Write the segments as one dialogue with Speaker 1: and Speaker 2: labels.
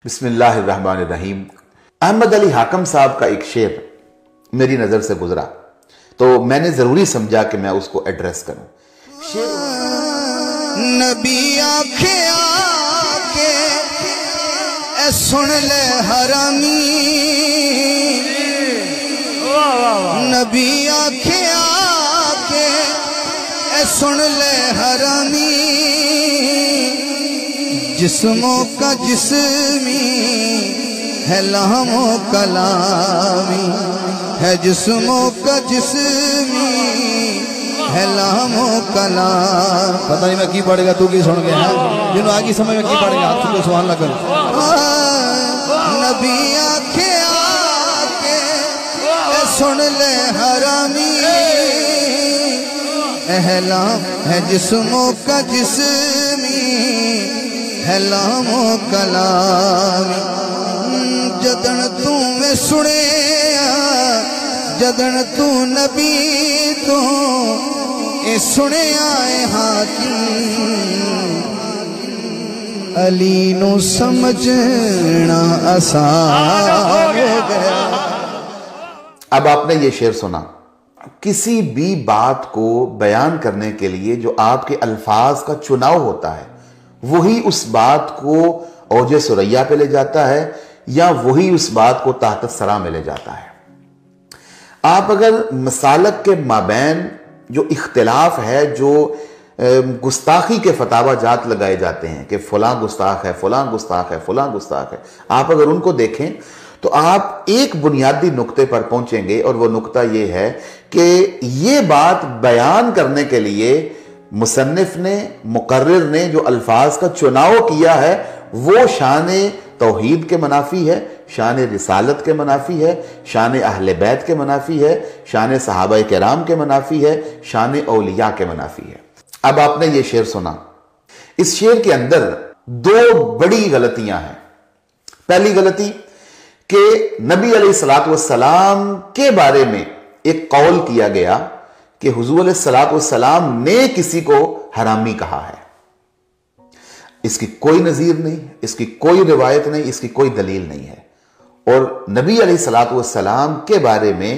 Speaker 1: بسم اللہ الرحمن الرحیم۔ احمد علی حاکم صاحب کا ایک شعر میری نظر سے گزرا تو میں نے ضروری سمجھا کہ میں اس کو ایڈریس کروں۔
Speaker 2: نبی آکھے آکے اے سن لے حرامی، نبی آکھے آکے اے سن لے حرامی، جسموں کا جسمی ہے لہم و کلامی، ہے جسموں کا جسمی ہے لہم و کلام۔
Speaker 3: پتہ نہیں میں کی پڑھے گا تو کی سن گیا ہے جنہوں آگی سمجھ میں کی پڑھے گا ہاتھ کو سبحان اللہ کرو۔
Speaker 2: نبی آکھے آکے اے سن لے حرامی، احلام ہے جسموں کا جسمی ہے لہم و کلامی، جدن تو میں سنے جدن تو نبی تو اے سنے آئے حاکم، علی نو سمجھنا آسان ہو گیا۔
Speaker 1: اب آپ نے یہ شعر سنا، کسی بھی بات کو بیان کرنے کے لیے جو آپ کے الفاظ کا چناؤ ہوتا ہے وہی اس بات کو اوج ثریا پہ لے جاتا ہے یا وہی اس بات کو تحت سرا میں لے جاتا ہے۔ آپ اگر مسالک کے مابین جو اختلاف ہے، جو گستاخی کے فتاوی جات لگائے جاتے ہیں کہ فلاں گستاخ ہے، فلاں گستاخ ہے، فلاں گستاخ ہے، آپ اگر ان کو دیکھیں تو آپ ایک بنیادی نقطے پر پہنچیں گے، اور وہ نقطہ یہ ہے کہ یہ بات بیان کرنے کے لیے مصنف نے، مقرر نے جو الفاظ کا چناؤ کیا ہے وہ شان توحید کے منافی ہے، شان رسالت کے منافی ہے، شان اہل بیت کے منافی ہے، شان صحابہ کرام کے منافی ہے، شان اولیاء کے منافی ہے۔ اب آپ نے یہ شعر سنا، اس شعر کے اندر دو بڑی غلطیاں ہیں۔ پہلی غلطی کہ نبی علیہ السلام کے بارے میں ایک قول کیا گیا کہ حضور علیہ السلام نے کسی کو حرامی کہا ہے۔ اس کی کوئی نظیر نہیں، اس کی کوئی روایت نہیں، اس کی کوئی دلیل نہیں ہے، اور نبی علیہ السلام کے بارے میں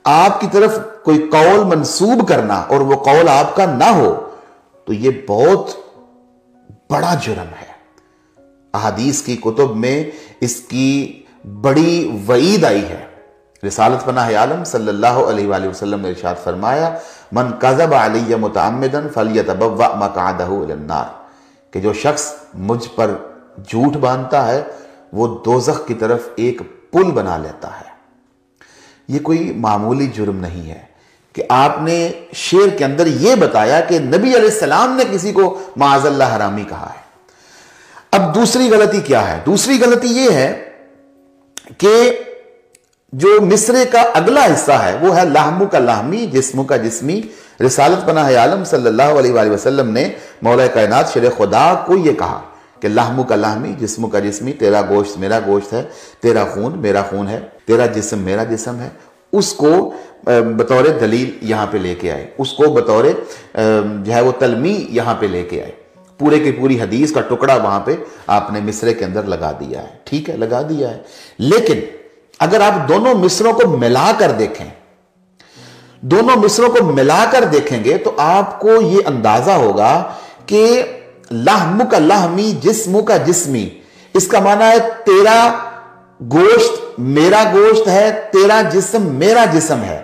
Speaker 1: آپ کی طرف کوئی قول منسوب کرنا اور وہ قول آپ کا نہ ہو تو یہ بہت بڑا جرم ہے۔ احادیث کی کتب میں اس کی بڑی وعید آئی ہے۔ رسالت پناہ عالم صلی اللہ علیہ وآلہ وسلم نے ارشاد فرمایا، من کذب علی متعمدا فلیتبوأ مقعدہ الی النار، کہ جو شخص مجھ پر جھوٹ باندھتا ہے وہ دوزخ کی طرف ایک پل بنا لیتا ہے۔ یہ کوئی معمولی جرم نہیں ہے کہ آپ نے شعر کے اندر یہ بتایا کہ نبی علیہ السلام نے کسی کو معاذ اللہ حرامی کہا ہے۔ اب دوسری غلطی کیا ہے؟ دوسری غلطی یہ ہے کہ جو مصرے کا اگلا حصہ ہے وہ ہے لحم کا لحمی، جسم کا جسمی۔ رسالت پناہ عالم صلی اللہ علیہ وآلہ وسلم نے مولا کائنات شیر خدا کو یہ کہا کہ لحم کا لحمی، جسم کا جسمی، تیرا گوشت میرا گوشت ہے، تیرا خون میرا خون ہے، تیرا جسم میرا جسم ہے۔ اس کو بطور دلیل یہاں پہ لے کے آئے، اس کو بطور جو ہے وہ تلمیح یہاں پہ لے کے آئے، پورے کی پوری حدیث کا ٹکڑا وہاں پہ آپ نے مصرے کے اندر لگا دیا ہے۔ ٹھیک ہے، لگا دیا ہے، لیکن اگر آپ دونوں مصروں کو ملا کر دیکھیں، دونوں مصروں کو ملا کر دیکھیں گے تو آپ کو یہ اندازہ ہوگا کہ لحم کا لحمی، جسم کا جسمی، اس کا معنی ہے تیرا گوشت میرا گوشت ہے، تیرا جسم میرا جسم ہے۔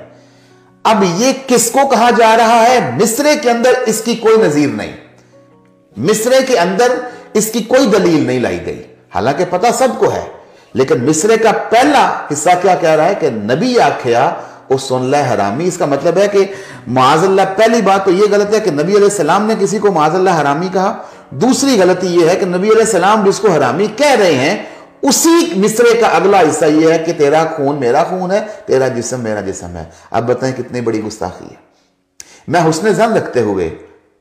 Speaker 1: اب یہ کس کو کہا جا رہا ہے؟ مصرے کے اندر اس کی کوئی نظیر نہیں، مصرے کے اندر اس کی کوئی دلیل نہیں لائی گئی، حالانکہ پتہ سب کو ہے، لیکن مصرے کا پہلا حصہ کیا کہہ رہا ہے کہ نبی آکھیا او سن لے حرامی۔ اس کا مطلب ہے کہ معاذ اللہ، پہلی بات تو یہ غلط ہے کہ نبی علیہ السلام نے کسی کو معاذ اللہ حرامی کہا۔ دوسری غلطی یہ ہے کہ نبی علیہ السلام جس کو حرامی کہہ رہے ہیں اسی مصرے کا اگلا حصہ یہ ہے کہ تیرا خون میرا خون ہے، تیرا جسم میرا جسم ہے۔ اب بتائیں کتنی بڑی گستاخی ہے۔ میں حسن ظن رکھتے ہوئے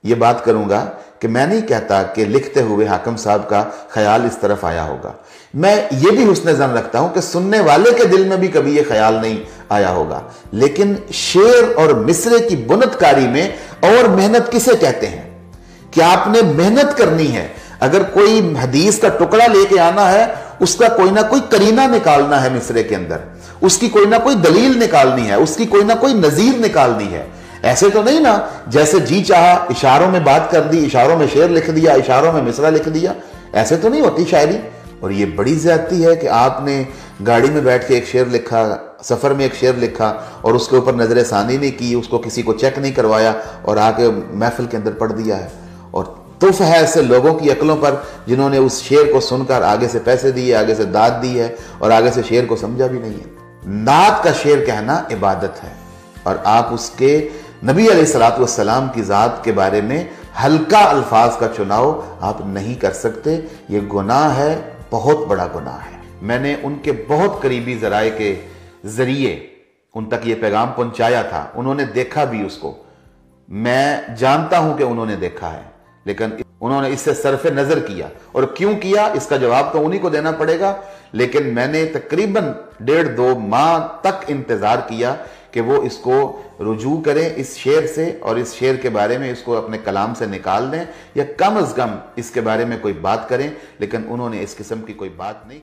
Speaker 1: یہ بات کروں گا کہ میں نہیں کہتا کہ لکھتے ہوئے حاکم صاحب کا خیال اس طرف آیا ہوگا، میں یہ بھی حسن ظن رکھتا ہوں کہ سننے والے کے دل میں بھی کبھی یہ خیال نہیں آیا ہوگا، لیکن شعر اور مصرے کی بنت کاری میں اور محنت کسے کہتے ہیں کہ آپ نے محنت کرنی ہے۔ اگر کوئی حدیث کا ٹکڑا لے کے آنا ہے اس کا کوئی نہ کوئی کرینہ نکالنا ہے مصرے کے اندر، اس کی کوئی نہ کوئی دلیل نکالنی ہے، اس کی کوئی نہ کوئی نظیر نکالنی ہے۔ ایسے تو نہیں نا جیسے جی چاہا اشاروں میں بات کر دی، اشاروں میں شعر لکھ دیا، اشاروں میں مصرع لکھ دیا، ایسے تو نہیں ہوتی شاعری۔ اور یہ بڑی زیادتی ہے کہ آپ نے گاڑی میں بیٹھ کے ایک شعر لکھا، سفر میں ایک شعر لکھا اور اس کے اوپر نظر ثانی نہیں کی، اس کو کسی کو چیک نہیں کروایا اور آ کے محفل کے اندر پڑھ دیا ہے۔ اور تف ہے ایسے لوگوں کی عقلوں پر جنہوں نے اس شعر کو سن کر آگے سے پیسے دیے، آگے سے داد دی ہے اور آگے سے شعر کو سمجھا بھی نہیں ہے۔ نعت کا شعر کہنا عبادت ہے، اور آپ اس کے نبی علیہ الصلوۃ والسلام کی ذات کے بارے میں ہلکا الفاظ کا چناؤ آپ نہیں کر سکتے۔ یہ گناہ ہے، بہت بڑا گناہ ہے۔ میں نے ان کے بہت قریبی ذرائع کے ذریعے ان تک یہ پیغام پہنچایا تھا، انہوں نے دیکھا بھی اس کو، میں جانتا ہوں کہ انہوں نے دیکھا ہے، لیکن انہوں نے اس سے صرف نظر کیا۔ اور کیوں کیا اس کا جواب تو انہی کو دینا پڑے گا، لیکن میں نے تقریباً 1.5-2 ماہ تک انتظار کیا کہ وہ اس کو رجوع کریں اس شعر سے، اور اس شعر کے بارے میں اس کو اپنے کلام سے نکال دیں، یا کم از کم اس کے بارے میں کوئی بات کریں، لیکن انہوں نے اس قسم کی کوئی بات نہیں